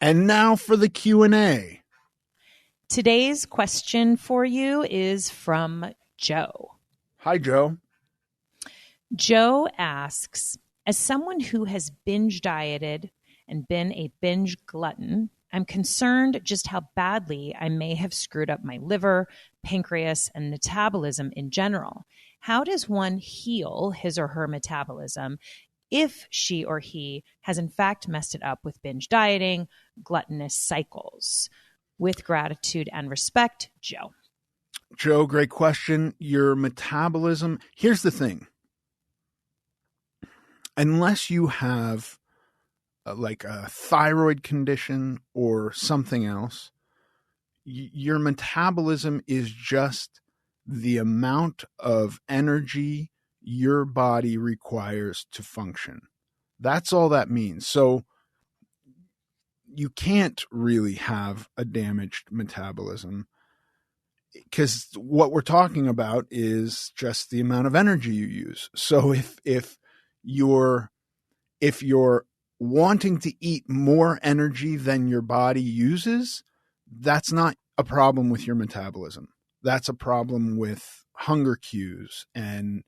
And now for the Q&A. Today's question for you is from Joe. Hi, Joe. Joe asks, as someone who has binge dieted and been a binge glutton, I'm concerned just how badly I may have screwed up my liver, pancreas, and metabolism in general. How does one heal his or her metabolism if she or he has in fact messed it up with binge dieting, gluttonous cycles? With gratitude and respect, Joe. Joe, great question. Your metabolism, here's the thing. Unless you have like a thyroid condition or something else, your metabolism is just the amount of energy your body requires to function. That's all that means. So you can't really have a damaged metabolism because what we're talking about is just the amount of energy you use. So if you're wanting to eat more energy than your body uses, that's not a problem with your metabolism. That's a problem with hunger cues and,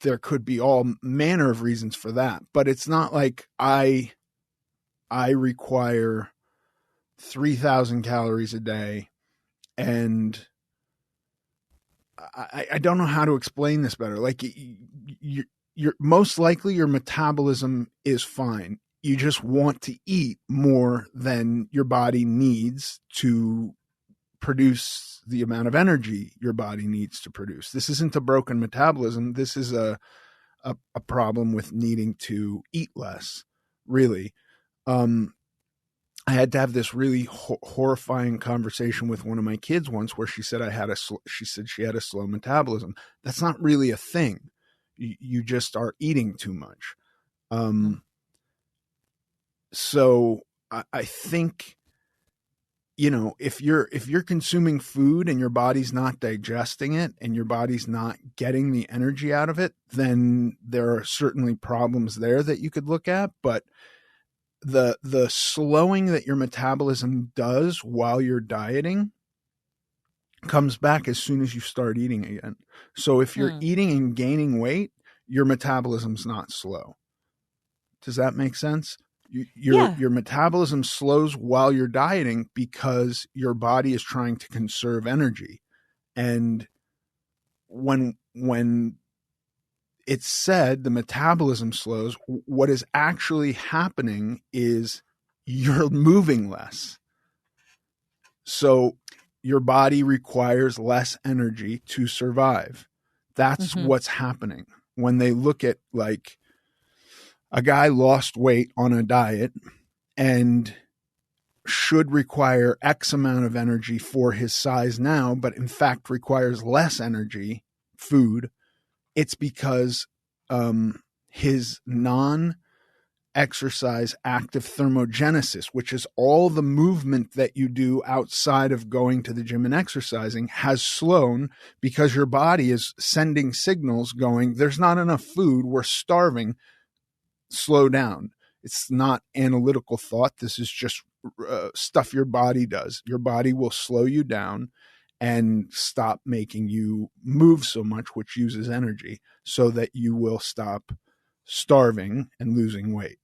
there could be all manner of reasons for that, but it's not like I require 3,000 calories a day, and I don't know how to explain this better. Like you're most likely your metabolism is fine. You just want to eat more than your body needs to produce the amount of energy your body needs to produce. This isn't a broken metabolism. This is a problem with needing to eat less, really. I had to have this really horrifying conversation with one of my kids once where she said she had a slow metabolism. That's not really a thing. You just are eating too much. So I think, if you're consuming food and your body's not digesting it and your body's not getting the energy out of it, then there are certainly problems there that you could look at. But the slowing that your metabolism does while you're dieting comes back as soon as you start eating again. So if you're eating and gaining weight, your metabolism's not slow. Does that make sense? Your metabolism slows while you're dieting because your body is trying to conserve energy. And when it's said the metabolism slows, what is actually happening is you're moving less. So your body requires less energy to survive. That's what's happening. When they look at, like, a guy lost weight on a diet and should require X amount of energy for his size now, but in fact requires less energy, food, it's because his non-exercise active thermogenesis, which is all the movement that you do outside of going to the gym and exercising, has slowed because your body is sending signals going, there's not enough food, we're starving, slow down. It's not analytical thought. This is just stuff your body does. Your body will slow you down and stop making you move so much, which uses energy, so that you will stop starving and losing weight.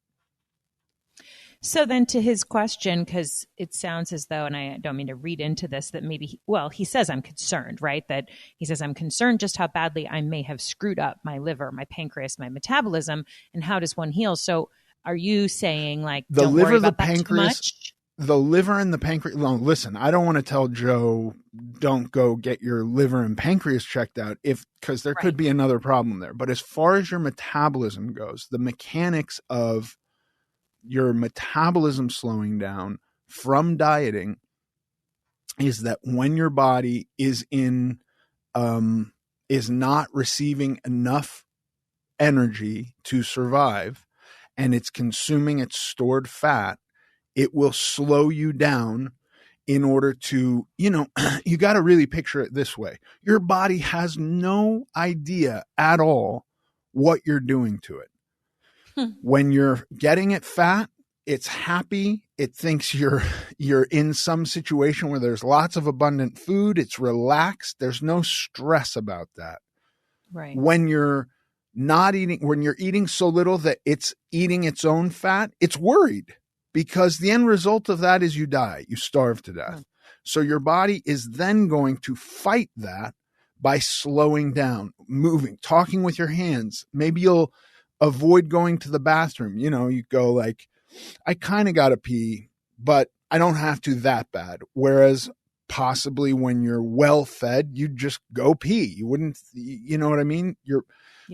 So then to his question, because it sounds as though, and I don't mean to read into this, that maybe, he says I'm concerned, right? That he says, I'm concerned just how badly I may have screwed up my liver, my pancreas, my metabolism, and how does one heal? So are you saying, like, the don't liver, worry about the that pancreas, too much? The liver and the pancreas. No, listen, I don't want to tell Joe, don't go get your liver and pancreas checked out, because there could be another problem there. But as far as your metabolism goes, the mechanics of your metabolism slowing down from dieting is that when your body is not receiving enough energy to survive and it's consuming its stored fat, it will slow you down in order to, you got to really picture it this way. Your body has no idea at all what you're doing to it. When you're getting it fat, it's happy. It thinks you're in some situation where there's lots of abundant food. It's relaxed. There's no stress about that. Right. When you're not eating, when you're eating so little that it's eating its own fat, it's worried, because the end result of that is you die, you starve to death. So your body is then going to fight that by slowing down, moving, talking with your hands. Maybe you'll avoid going to the bathroom. You know, you go like, I kind of got to pee, but I don't have to that bad. Whereas possibly when you're well fed, you just go pee. You wouldn't, you know what I mean?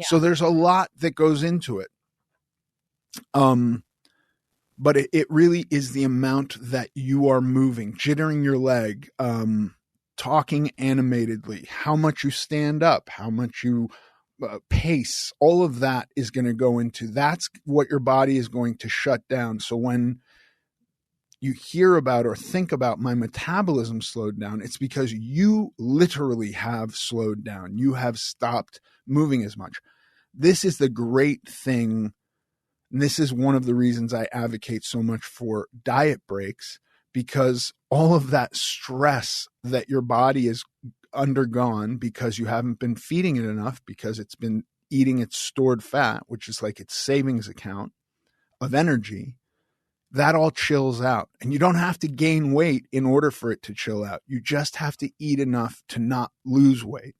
So there's a lot that goes into it. But it really is the amount that you are moving, jittering your leg, talking animatedly, how much you stand up, how much you pace, all of that is going to go into, that's what your body is going to shut down. So when you hear about or think about my metabolism slowed down, it's because you literally have slowed down. You have stopped moving as much. This is the great thing. And this is one of the reasons I advocate so much for diet breaks, because all of that stress that your body has undergone because you haven't been feeding it enough, because it's been eating its stored fat, which is like its savings account of energy, that all chills out. And you don't have to gain weight in order for it to chill out. You just have to eat enough to not lose weight.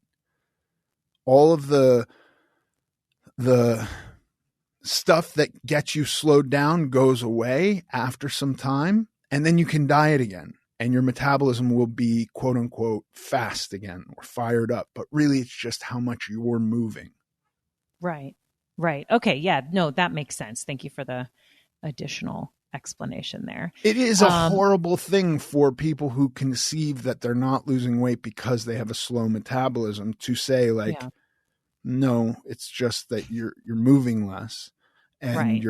All of the stuff that gets you slowed down goes away after some time, and then you can diet again, and your metabolism will be quote unquote fast again or fired up. But really, it's just how much you're moving. Right. Okay. Yeah. No, that makes sense. Thank you for the additional explanation there. It is a horrible thing for people who conceive that they're not losing weight because they have a slow metabolism to say like, no, it's just that you're moving less and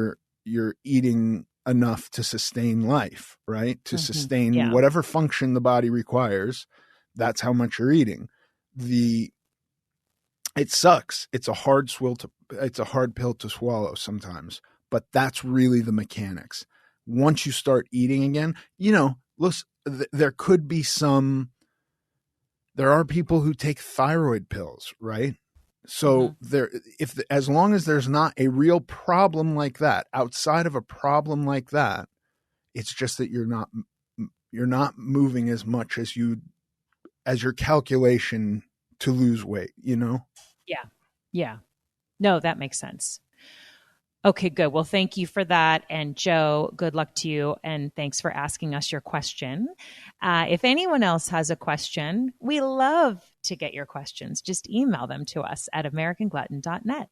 you're eating enough to sustain life, right? To sustain whatever function the body requires. That's how much you're eating. It sucks. It's a hard pill to swallow sometimes, but that's really the mechanics. Once you start eating again, you know, listen, there are people who take thyroid pills, right? So as long as there's not a real problem like that, outside of a problem like that, it's just that you're not moving as much as your calculation to lose weight, you know? Yeah. No, that makes sense. Okay, good. Well, thank you for that. And Joe, good luck to you. And thanks for asking us your question. If anyone else has a question, we love to get your questions. Just email them to us at americanglutton.net.